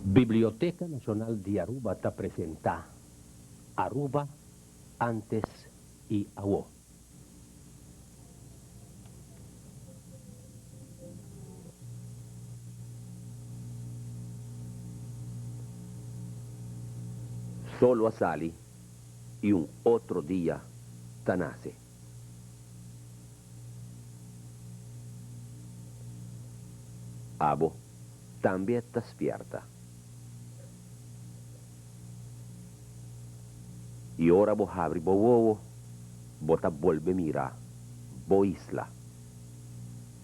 Biblioteca Nacional de Aruba te presenta Aruba antes y ahora. Solo a Sali y un otro día te nace. Abo también te despierta. Y ahora vos abri bo huevo, vos te vuelve a mirar, bo isla,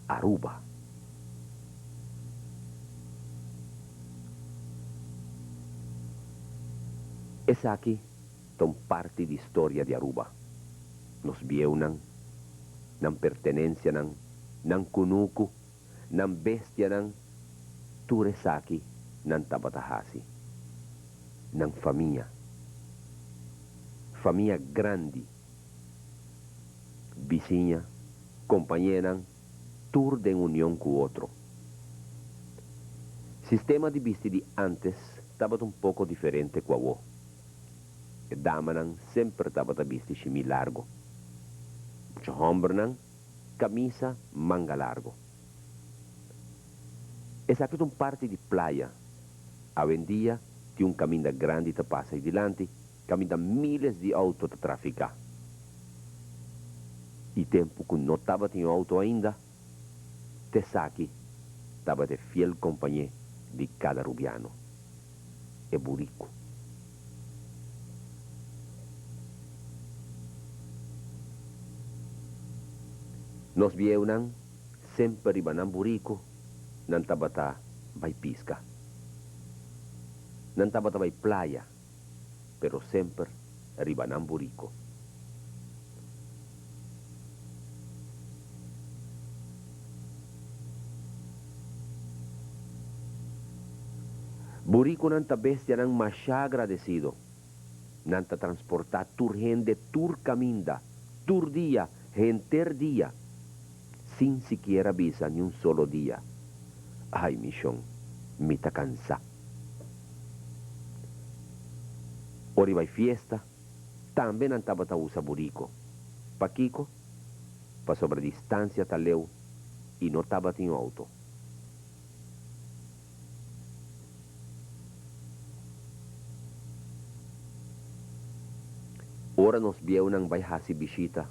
Aruba. Es aquí ton parte de historia de Aruba. Nos vieunan, nan pertenencia nan kunuku, nan bestia turesaki, nan tabatahasi, nan familia. Familia grande, vizinha, compañera, tur de unión con otro. Sistema de vista de antes estaba un poco diferente con ahora. Damanan sempre estaba de vista chimi largo. Mucho hombre camisa manga largo. Es aquí un parte de playa. Hoy en día, tiene un camino grande que pasa adelante, camina miles de autos de traficar. Y tiempo que no estaba en auto ainda, Tesaki estaba de fiel compañía de cada rubiano. E Burico. Nos vieunan sempre ribanan Burico, nan tabata vai pisca. Nan tabata vai playa, pero sempre ribanan Burico. Burico nanta bestia nan masha agradecido. Nanta transportar tur gente tur caminda, tur día, enter día, sin siquiera visa ni un solo día. Ay, michón, me ta cansa. Ori vai fiesta, también antaba ta usa Burico. Pa Kiko, pa sobre distancia taleu, y no taba tin auto. Ora nos vieunan vai hasi bishita,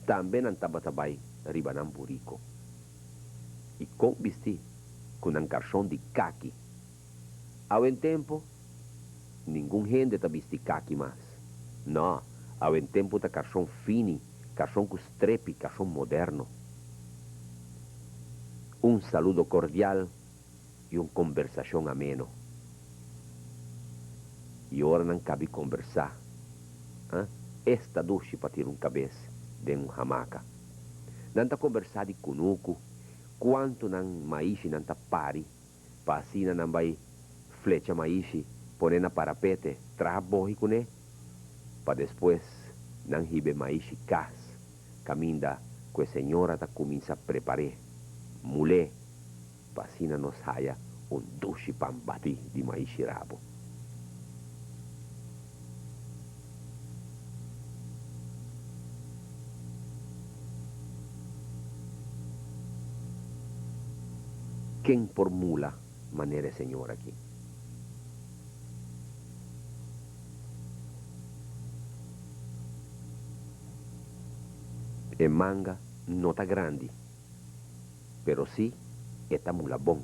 también antaba tabay ribanan Burico. Y con visti, con un carchón de kaki. A en tempo, ningún gente ta visti kaki más. No, a en tempo ta carchón fini, carchón con strepi, carchón moderno. Un saludo cordial y una conversación ameno. Y ahora no cabe conversar. Esta duche para tirar cabeza de un hamaca. Nanta conversar de kunuku, quanto nan maishi nanta pari, pa assim nan vai flecha maishi, poner na parapete, traja borri kune, pa depois nan hibe maishi cas, caminda que a senhora ta começa a preparar, mulher, pa assim nos haya duche pambati de maishi rabo. Quem formula maneira senhor aqui? E manga não tá grande, pero sim está mula bom.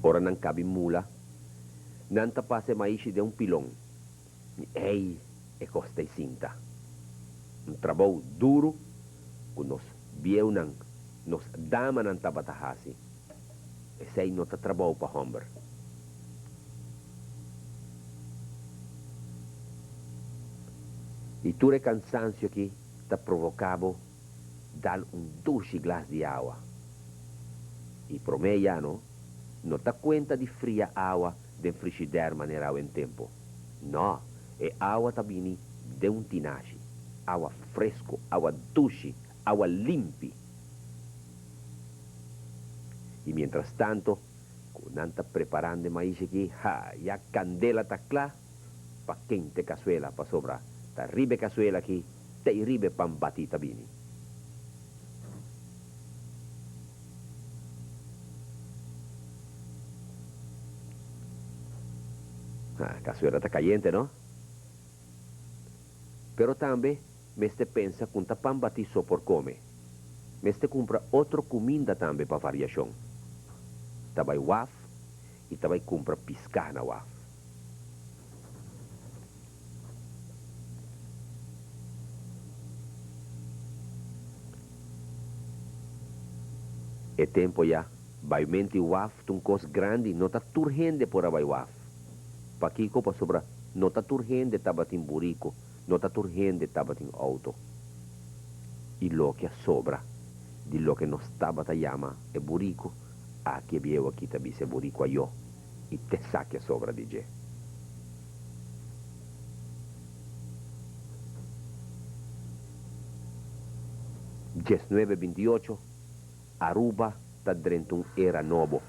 Ora não cabe mula, não tá passe mais de um pilão. Ei, é costa e cinta. Um trabalho duro, que nos vieunan, nos dama não tá batahasi. Esse aí não tá trabalho para homem. E todo cansancio aqui tá provocado dar duche glas de água. E pro me já não tá conta de fria água de frigider maneira em tempo. Não, é água também de tinache. agua fresco, agua dulce, agua limpia. Y mientras tanto, cuando anda preparando maíz aquí, ya candela está clara, pa quente cazuela pa sobra. Ta ribe cazuela aquí, te ribe pan batita bini. Cazuela está caliente, ¿no? Pero también, me este pensa que pan bati só por comer. Me este compra otro comida también para variación. Tabay waf y tabay compra piscana waf. E tempo ya, vai menti waf tun cos grande, não tá turgente por abai waf. Paquico pa sobra, não tá turgente tabatin burico, não tá turgente tabatin auto. E lo que sobra, di lo que nos tabata llama e burico, aqui vievo aqui tabi se burico a yo, e te sa que sobra di je. Jes 9:28, Aruba está dentro un era novo.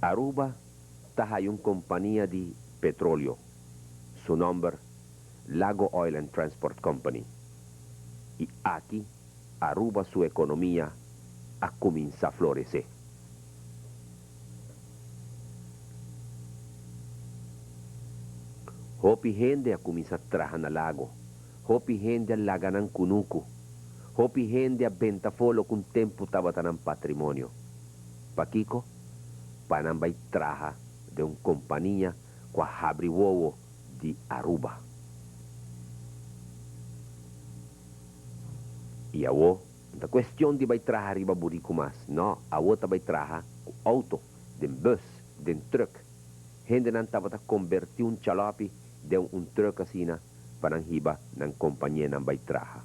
Aruba está hay una compañía de petróleo. Su nombre, Lago Oil and Transport Company. Y aquí, Aruba su economía ha comenzado a florecer. Hopi gente ha comenzado a trabajar en el lago. Hopi gente a laganan kunuku. Hopi gente a ventafolo con tempo estaba tan patrimonio. Paquico, panambay traja de una compañía con Habriwowo de Aruba. Y awo, la cuestión de traja arriba burico más. No, awo ta traja con auto, de bus, de truck. Gente nan taba ta convertir un chalapi de un truck asina para hiba nan compañía nan bay traja.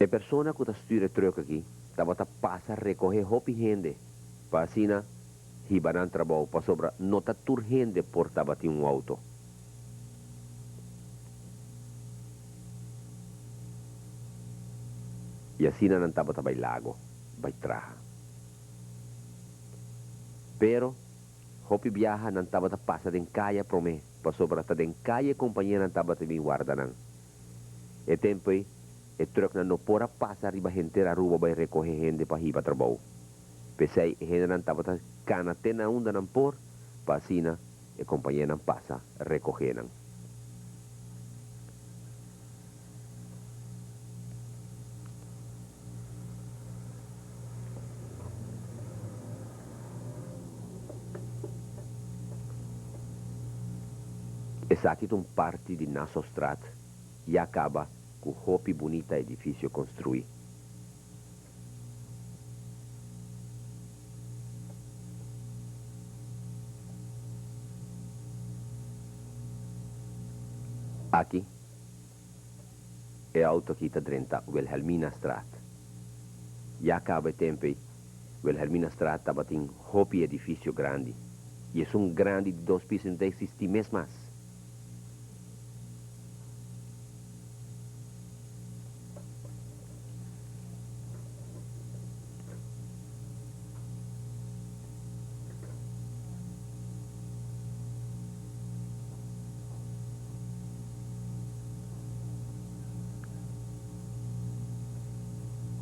E persona que styre truck aqui, tava ta passa recoger hopi gente, para asina hiba nan trabalho, para sobra nota tur gente por tava um auto. E asina nan tava ta bay lago, bay traja. Pero hopi viaja nan tava ta passa den calle prome, para sobra ta den calle companhia nan tava ta bin guarda nan. E tempo aí, e truck não pora passa arriba gente a rua vai recoger gente para ir para trabalho. Pensei, gente não estava cana tena onda não por, passina e companhia não passa recoger não. Essa aqui é uma parte de nossa estrada e acaba com o hopi bonita edifício construído. Aqui é a auto que está dentro Wilhelmina Straat. E acaba o tempo, Wilhelmina Straat estava em hopi edifício grande. E é um grande de 2 pisos, não existe mesmo mais.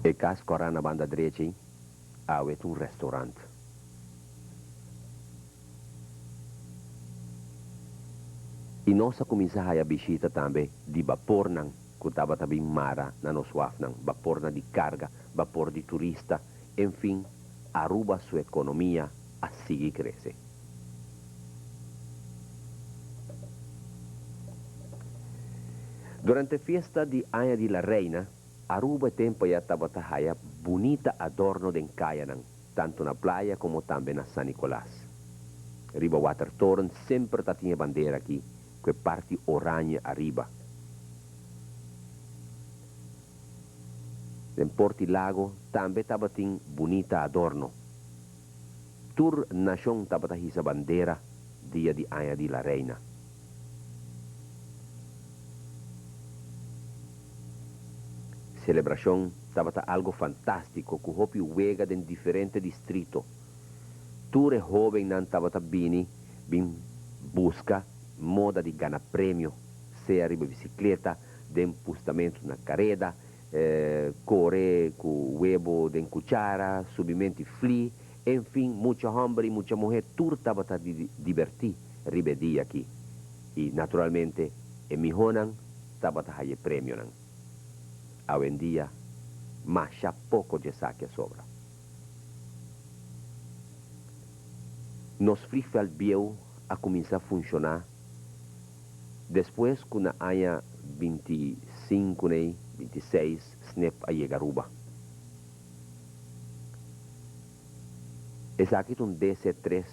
E caso corra na banda direita, há um restaurante. E nós começamos a visita também de vapor, que estava também mara na nossa vapor de carga, vapor de turista, enfim, Aruba sua economia a seguir crescer. Durante a festa de Año de la Reina, Aruba tempo já estava a bonita adorno de encaia, tanto na praia como também na San Nicolás. Riba Watertoren sempre tinha bandeira aqui, com parte oranha arriba. Den Portilago também estava tem bonita adorno. Tur nação estava hisa bandeira dia de Anha de la Reina. Celebração estava algo fantástico, com hopi wega den diferente distrito. Tur e jovem não estava bini, bin busca moda de ganhar prêmio, seja riba bicicleta, den postamento na carreta, correr com huevo den cuchara, subimento fli, enfim, muita homem e muita mulher, tur estava divertir riba dia aqui. E naturalmente, e mi honan estava a prêmio nan. Hoje em dia, mas já pouco de saque sobra. Nos frifal bieu a começar a funcionar depois que na anha 25, 26, snep a Yegaruba. Essa aqui é um DC3,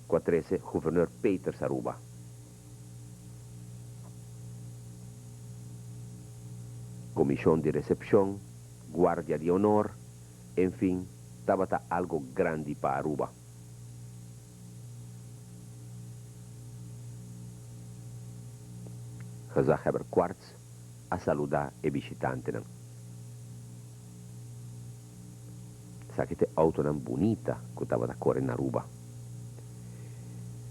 413, governor Peters Aruba. Comissão de recepção, guardia de honor, enfim, estava algo grande para Aruba. Gezag hebben Quartz a saludar e visitante. Sakite auto nan bonita que estava da cor em Aruba.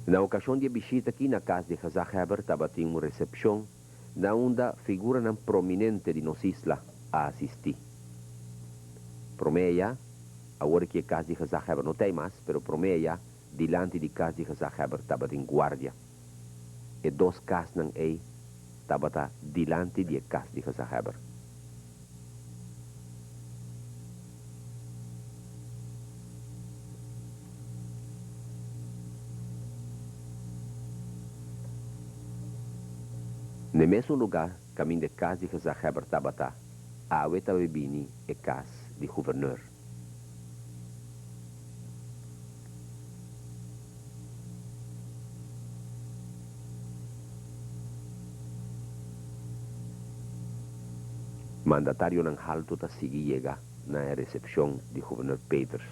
Na ocasião de visita aqui na casa de Gezag Heber, estava tinha uma recepção na onda figura nan prominente de nos isla a assistir. Promeia, agora que a casa de Gezag Heber não tem mais, pero promeia, dilante de casa de Gezag Heber estava em guardia. E dois casas nan ei estava dilante de casa de Gezag Heber. No mesmo lugar, caminho de casa de Gezag Heber estava a Aweta Bebini e casa de governor. Mandatário ng halto ta sige llega na recepção de governor Peters.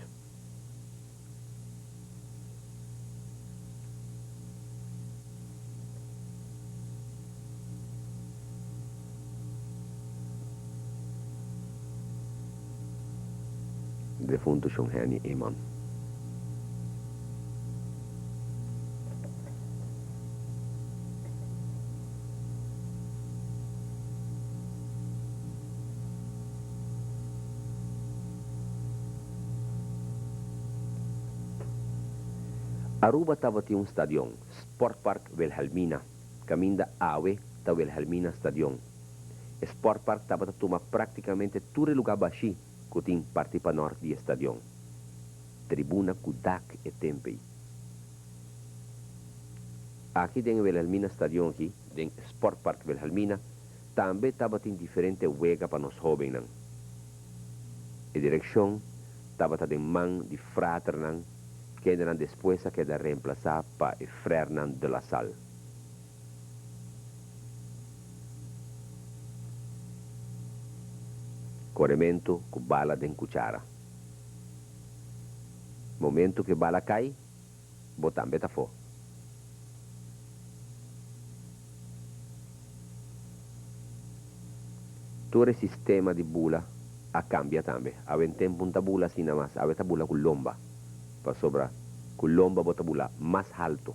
Defunto Shonghani Eman. Aruba estava tinha um estadião, Sport Park Wilhelmina, caminho da Awe da Wilhelmina Stadion. Sport Park estava a tomar praticamente todo o lugar baixo que tinha parte para norte do estadião. Tribuna Kudak e Tempei. Aqui dentro Wilhelmina Stadion, aqui, dentro Sport Park Wilhelmina, também estava tinha diferente wega para nós jovens. A direção estava de man de frater que eran después a quedar reemplazada para Fernand de la Salle. Corremento con bala de cuchara. Momento que bala cai, botan beta fo. Todo el sistema de bula a cambia también. Aven tempo punta bula sin nada más, aveta bula con lomba. Para sobra, con lomba bota bula más alto.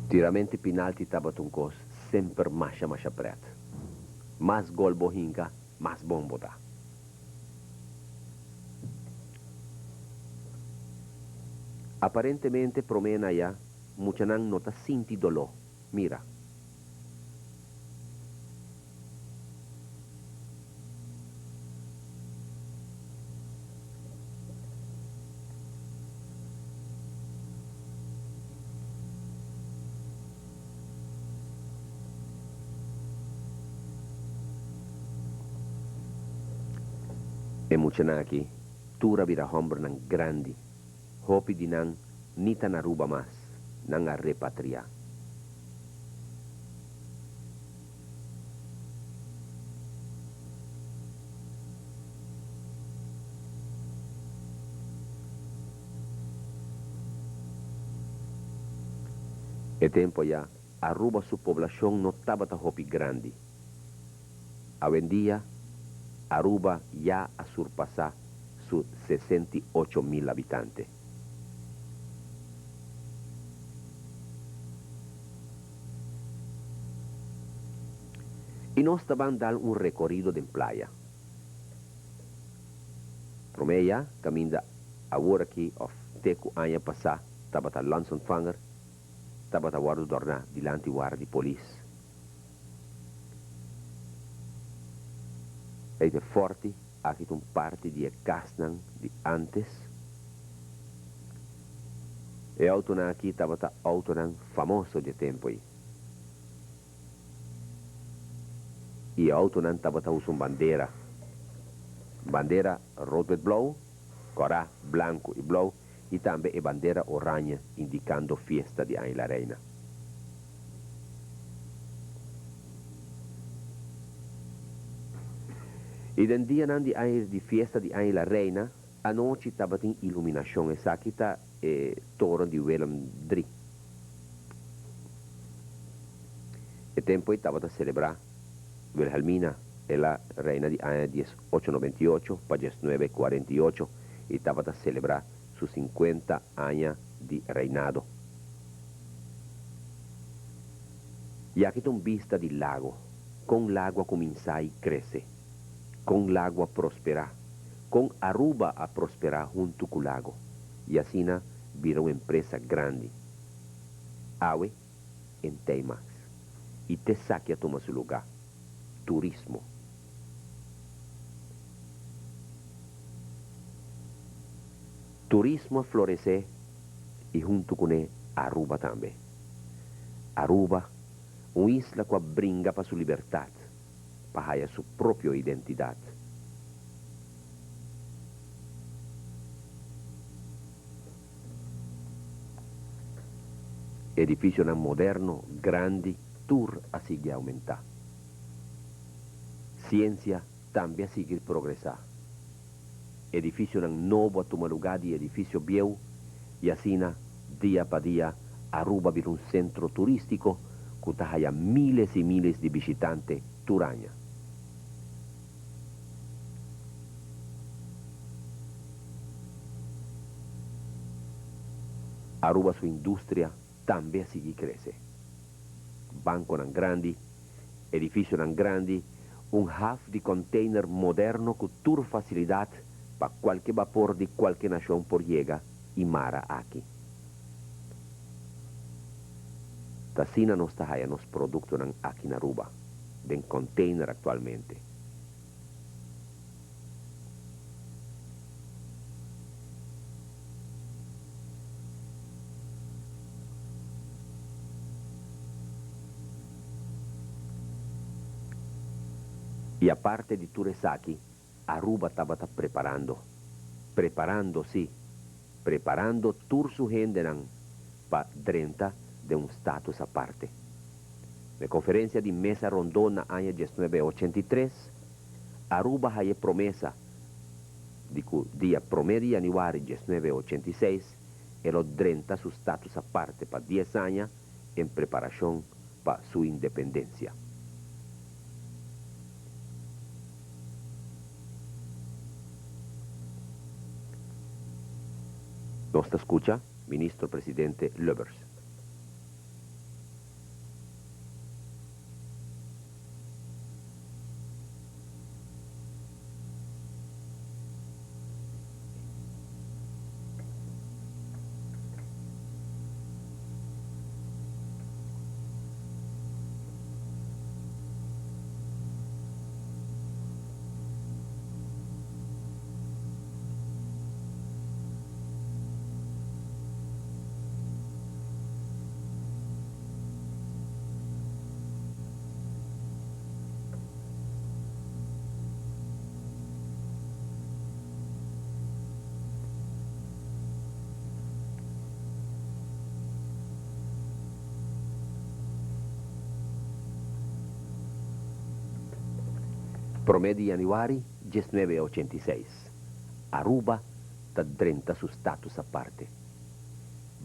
Tiramenti penalti tabatuncos sempre masha pret. Mas gol bohinka, mas bom botar. Aparentemente promena ya, mucha nang nota sinti dolor. Mira. E muchanaki, tura vira hombre nan grandi, hopi di nan nita na Aruba mas, nan a repatria. E tempo ya, Aruba su población no estaba hopi grandi. Hoy en día, Aruba ya ha surpasado sus 68.000 habitantes. Y nos estaban dando un recorrido de playa. Promeia, caminda ahora aquí, of teku año pasado, estaba a landsonfanger, estaba a guardo dorna, dilante guardi polis. E de forte, aqui um parte de casnan de antes. E autonan aqui estava autonan famoso de tempo aí. E autonan estava usando bandeira. Bandeira rood met blauw, cora branco e blauw. E também a bandeira oranha, indicando festa de Águila Reina. E den dia de festa de Águila Reina, a noite estava em iluminação. Essa aqui está torre de Willem III. E tempo estava a celebrar Wilhelmina, ela reina de año 1898 para 1948, e estava a celebrar sus 50 años de reinado. E aqui tem vista de lago, com lago a começar e crescer, com lago a prosperar, com Aruba a prosperar junto com o lago, e assim vira uma empresa grande. Aue em temas, e te saque a tomar seu lugar, turismo. Turismo a florescer e junto com ele Aruba também. Aruba, uma isla que brinca para sua liberdade, para a sua própria identidade. Edifício moderno, grande, tur a seguir aumentar. Ciência também a seguir progressar. Edifício novo a tomar lugar de edifício viejo, e assim, dia para dia, Aruba vira um centro turístico que está miles e miles de visitantes por ano. Aruba, sua indústria, também a seguir cresce. Banco grande, edifício grande, um hub de container moderno com toda facilidade para qualquer vapor de qualquer nação por llegar e mara aqui. Tasina não está aí nos produtos aqui na Aruba, de container atualmente. E a parte de Turesaki, Aruba estava preparando-se, preparando toda sua gente para dentro de um status à parte. Na conferência de mesa rondona ano 1983, Aruba tinha promessa de que dia 1 de janeiro de 1986, ela drenta seu status à parte para 10 anos em preparação para sua independência. Nos escucha, ministro presidente Lubbers. Promedi Januari 1986. Aruba ta 30 su status aparte.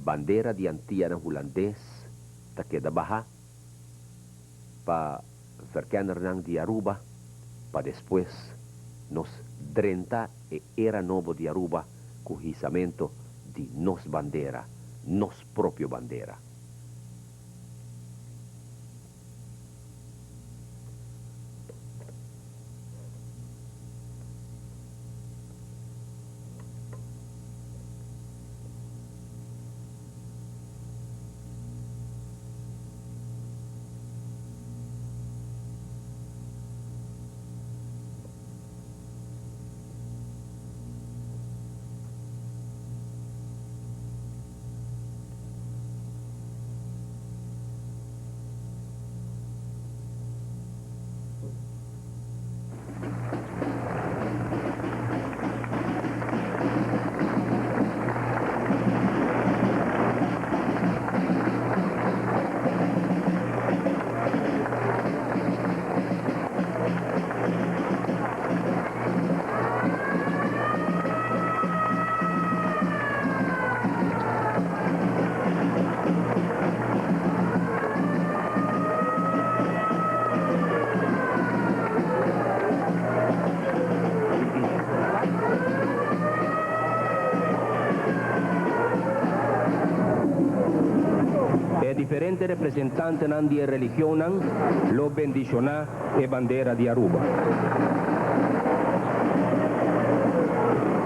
Bandera di Antillan holandês ta queda baja pa verkenner nang di Aruba pa después nos 30 e era novo di Aruba cuhisamento di nos bandera, nos proprio bandera. Diferente representante di religione lo bendicionà e bandera di Aruba.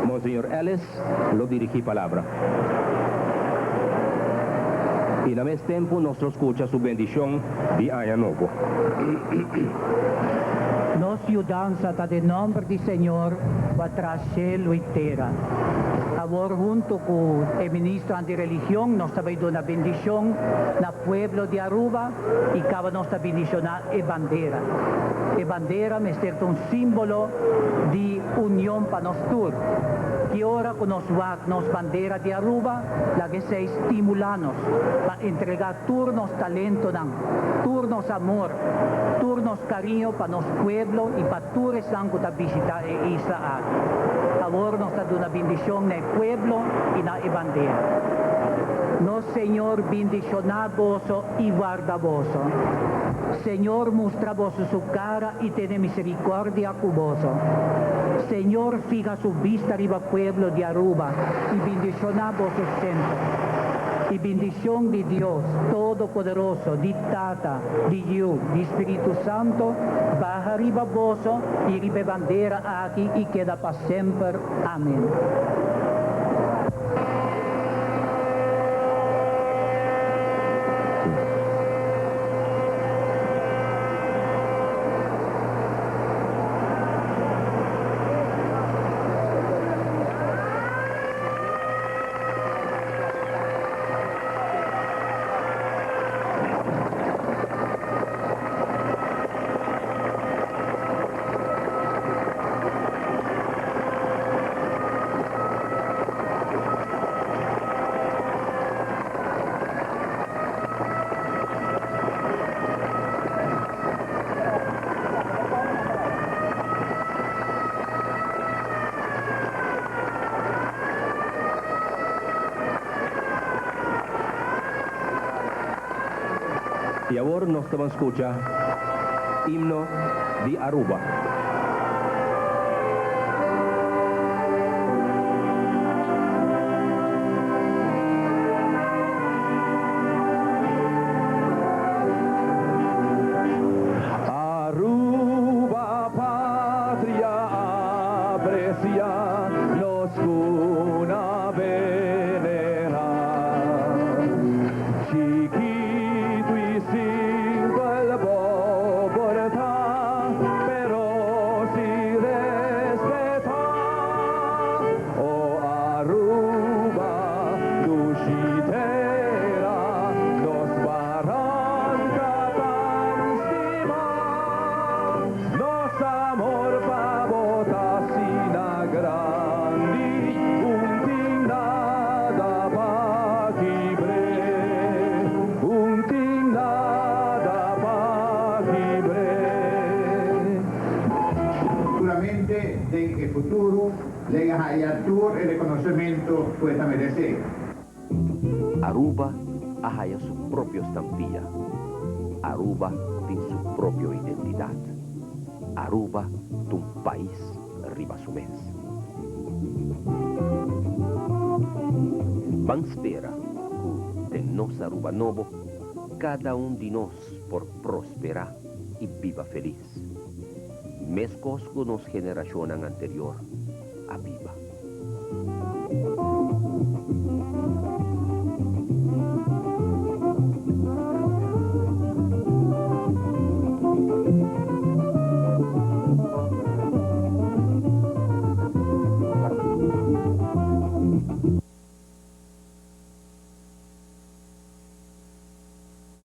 Monsignor Ellis lo dirigí palabra. Y al mismo tiempo nos escucha su bendición de Año Nuevo. Nos ayudanza de nombre del Señor va tras cielo y tierra. Ahora junto con el ministro de religión nos está dando una bendición al pueblo de Aruba y cada nuestra bendición es bandera. La bandera es un símbolo de unión para nosotros. Y ahora con nos bandera de Aruba, la que se estimulamos para entregar turnos talento, turnos amor, turnos cariño para nuestro pueblo y para todos los que visitar Israel. Ahora nos está dando una bendición en el pueblo y en la bandera. Nos, Señor, bendiciona vos y guarda vos. Señor, muestra vos su cara y tiene misericordia con vos. Señor, fija su vista arriba al pueblo de Aruba y bendiciona vos siempre. Y bendición de Dios Todopoderoso, de Tata, de Dios, de Espíritu Santo, baja arriba vos y arriba bandera aquí y queda para siempre. Amén. Y ahora nos vamos a escuchar himno de Aruba. Aruba, patria aprecia, nos cuna venera. Chiquito y sin el Bogotá, pero si respeta. Oh Aruba, duchitera, nos barranca tan estima, nos amor pa botasina grandi, un tignada pa quibre, un tignada pa quibre. que en el futuro le haya todo el reconocimiento pueda merecer. Aruba haya su propia estampilla. Aruba tiene su propia identidad. Aruba es un país arriba su mes. Van espera que de nos Aruba Novo, cada de nós por prosperar y viva feliz. Mes cosco nos generación anterior a viva.